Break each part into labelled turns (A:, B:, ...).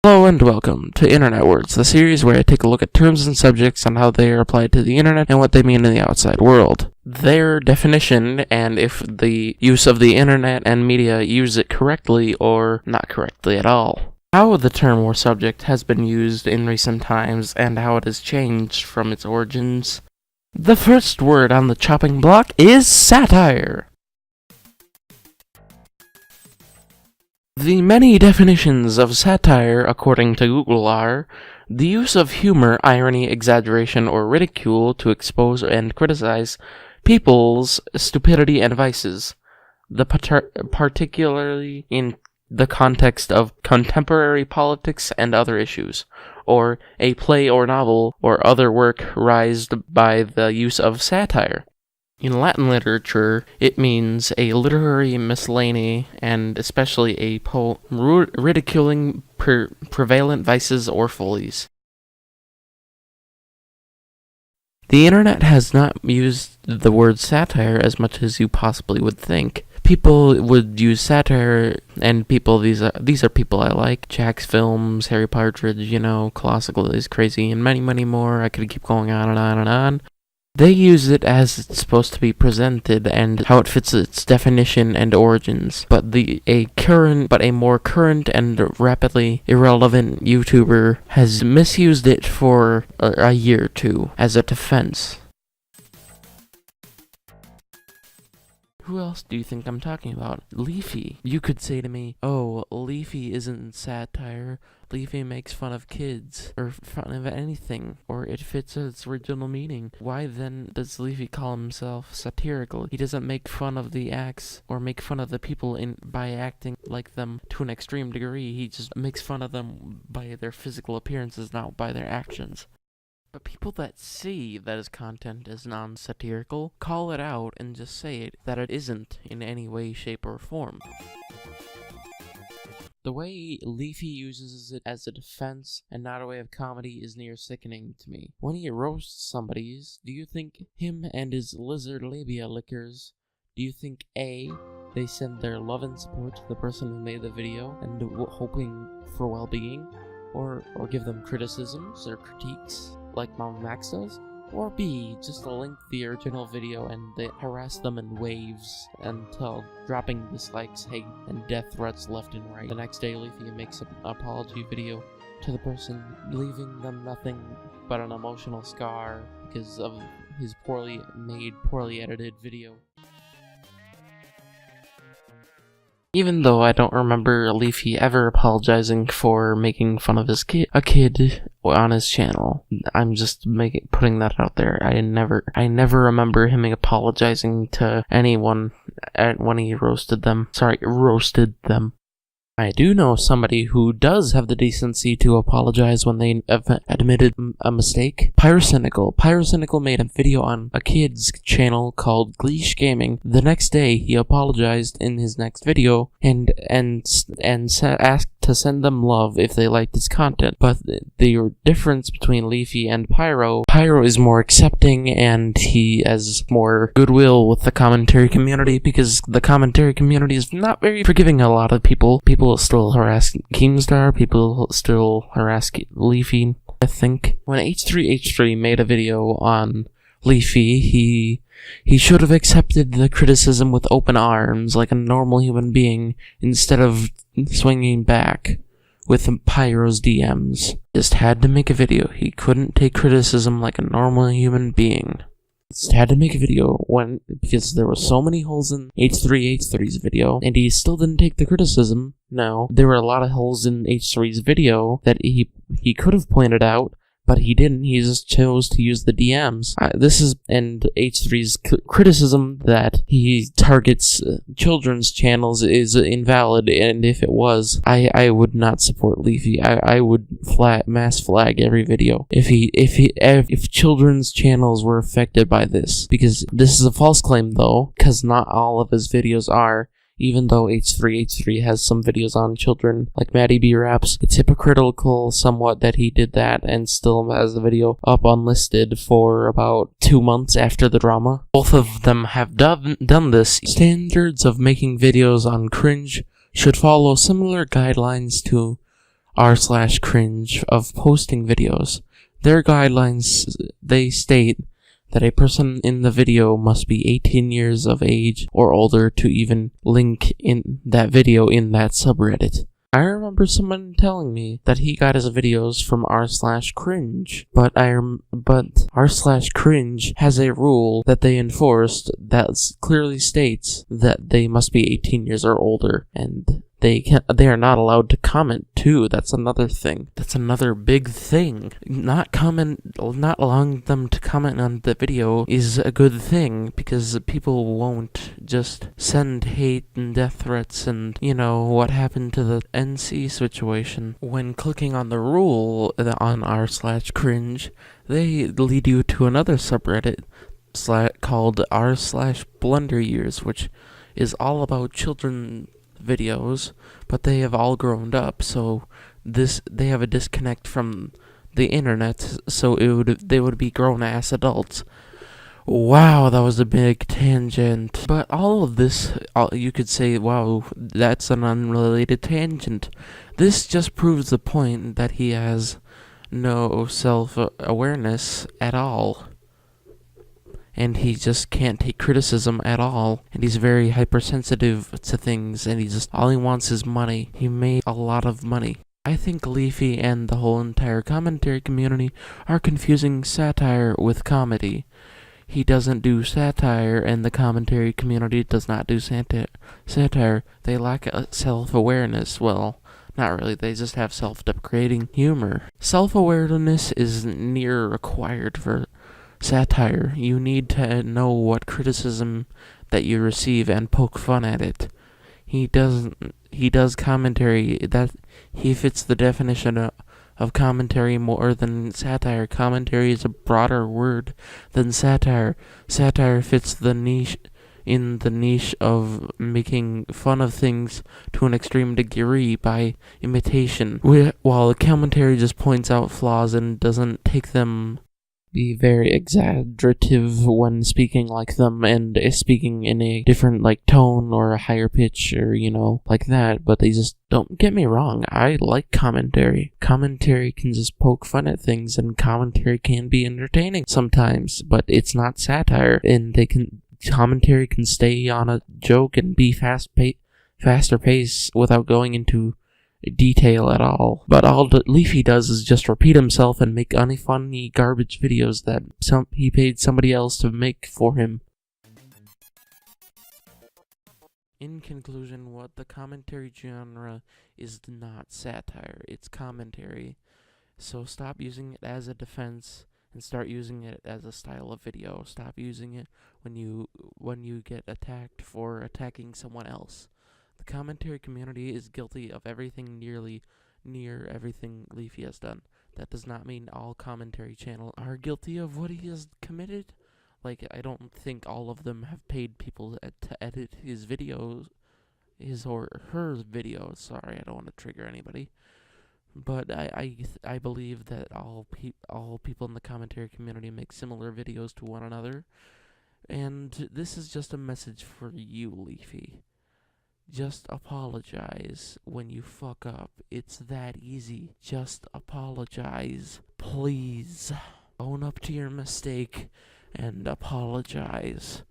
A: Hello and welcome to Internet Words, the series where I take a look at terms and subjects and how they are applied to the internet and what they mean in the outside world. Their definition, and if the use of the internet and media use it correctly or not correctly at all. How the term or subject has been used in recent times and how it has changed from its origins. The first word on the chopping block is satire. The many definitions of satire, according to Google, are the use of humor, irony, exaggeration, or ridicule to expose and criticize people's stupidity and vices, particularly in the context of contemporary politics and other issues, or a play or novel or other work raised by the use of satire. In Latin literature, it means a literary miscellany, and especially a poem ridiculing prevalent vices or follies. The internet has not used the word satire as much as you possibly would think. People would use satire, and these are people I like. Jack's Films, Harry Partridge, Classical is Crazy, and many, many more. I could keep going on and on and on. They use it as it's supposed to be presented and how it fits its definition and origins. But a more current and rapidly irrelevant YouTuber has misused it for a year or two as a defense. Who else do you think I'm talking about? Leafy. You could say to me, oh, Leafy isn't satire. Leafy makes fun of kids, or fun of anything, or it fits its original meaning. Why then does Leafy call himself satirical? He doesn't make fun of the acts, or make fun of the people by acting like them to an extreme degree. He just makes fun of them by their physical appearances, not by their actions. But people that see that his content is non-satirical call it out and just say that it isn't in any way, shape, or form. The way Leafy uses it as a defense and not a way of comedy is near sickening to me. When he roasts somebody, do you think him and his lizard labia lickers, do you think A, they send their love and support to the person who made the video and hoping for well-being, or give them criticisms or critiques like Mama Max does? Or B, just link the original video and they harass them in waves until dropping dislikes, hate, and death threats left and right. The next day, Leafy makes an apology video to the person, leaving them nothing but an emotional scar because of his poorly made, poorly edited video. Even though I don't remember Leafy ever apologizing for making fun of a kid on his channel. I'm just putting that out there. I never remember him apologizing to anyone when he roasted them. I do know somebody who does have the decency to apologize when they admitted a mistake. Pyrocynical made a video on a kid's channel called Gleesh Gaming. The next day, he apologized in his next video and asked to send them love if they liked his content. But the difference between Leafy and Pyro is more accepting and he has more goodwill with the commentary community because the commentary community is not very forgiving a lot of people. People still harass Keemstar, people still harass Leafy, I think. When H3H3 made a video on Leafy, he should have accepted the criticism with open arms like a normal human being instead of swinging back with Pyro's DMs. Just had to make a video. He couldn't take criticism like a normal human being. Just had to make a video because there were so many holes in H3H3's video, and he still didn't take the criticism. No, there were a lot of holes in H3's video that he could have pointed out, but he didn't. He just chose to use the DMs. And H3's criticism that he targets children's channels is invalid, and if it was, I would not support Leafy. I would mass flag every video if children's channels were affected by this, because this is a false claim though, because not all of his videos are. Even though H3H3 has some videos on children, like Maddie B Raps, it's hypocritical somewhat that he did that and still has the video up unlisted for about 2 months after the drama. Both of them have done this. Standards of making videos on cringe should follow similar guidelines to r/cringe of posting videos. Their guidelines, they state that a person in the video must be 18 years of age or older to even link in that video in that subreddit. I remember someone telling me that he got his videos from r/cringe, but r/cringe has a rule that they enforced that clearly states that they must be 18 years or older, and they are not allowed to comment too. That's another thing. That's another big thing. Not allowing them to comment on the video is a good thing, because people won't just send hate and death threats and, what happened to the NC situation. When clicking on the rule on r/cringe, they lead you to another subreddit called r/blunderyears, which is all about children videos, but they have all grown up, so they have a disconnect from the internet, so they would be grown-ass adults. Wow, that was a big tangent. But all of this, you could say, wow, that's an unrelated tangent. This just proves the point that he has no self-awareness at all. And he just can't take criticism at all, and he's very hypersensitive to things, and all he wants is money. He made a lot of money. I think Leafy and the whole entire commentary community are confusing satire with comedy. He doesn't do satire, and the commentary community does not do satire. They lack self-awareness. Well, not really, they just have self-deprecating humor. Self-awareness is near required for satire. You need to know what criticism that you receive and poke fun at it. He does commentary that he fits the definition of commentary more than satire. Commentary is a broader word than satire. Satire fits the niche of making fun of things to an extreme degree by imitation, while commentary just points out flaws and doesn't take them be very exaggerative when speaking like them, and speaking in a different tone or a higher pitch, or like that. But they just don't get me wrong. I like commentary. Commentary can just poke fun at things, and commentary can be entertaining sometimes, but it's not satire. And commentary can stay on a joke and be faster pace without going into detail at all. But all Leafy does is just repeat himself and make unfunny garbage videos that he paid somebody else to make for him. In conclusion, what the commentary genre is not satire, it's commentary. So stop using it as a defense and start using it as a style of video. Stop using it when you get attacked for attacking someone else. The commentary community is guilty of everything near everything Leafy has done. That does not mean all commentary channels are guilty of what he has committed. I don't think all of them have paid people to edit his videos, his or her videos. Sorry, I don't want to trigger anybody. But I believe that all people in the commentary community make similar videos to one another. And this is just a message for you, Leafy. Just apologize when you fuck up. It's that easy. Just apologize. Please. Own up to your mistake and apologize.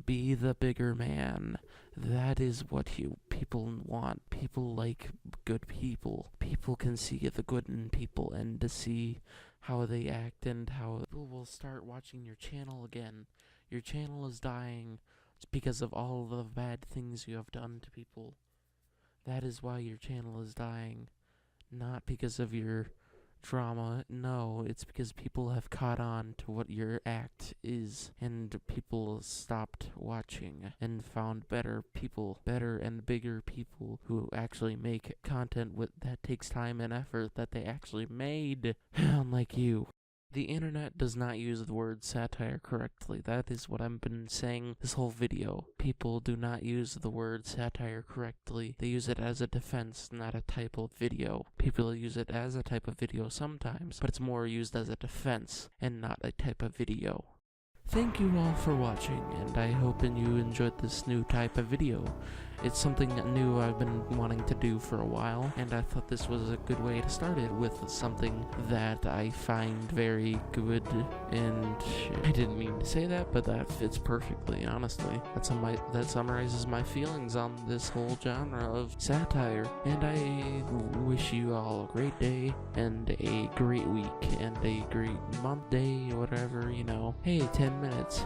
A: Be the bigger man. That is what people want. People like good people. People can see the good in people and to see how they act and how people will start watching your channel again. Your channel is dying. It's because of all the bad things you have done to people. That is why your channel is dying. Not because of your drama. No, it's because people have caught on to what your act is, and people stopped watching and found better and bigger people who actually make content that takes time and effort that they actually made, unlike you. The internet does not use the word satire correctly. That is what I've been saying this whole video. People do not use the word satire correctly. They use it as a defense, not a type of video. People use it as a type of video sometimes, but it's more used as a defense and not a type of video. Thank you all for watching, and I hope you enjoyed this new type of video. It's something new I've been wanting to do for a while, and I thought this was a good way to start it with something that I find very good. And I didn't mean to say that, but that fits perfectly, honestly. That summarizes my feelings on this whole genre of satire. And I wish you all a great day, and a great week, and a great month, day, whatever, Hey, 10 minutes.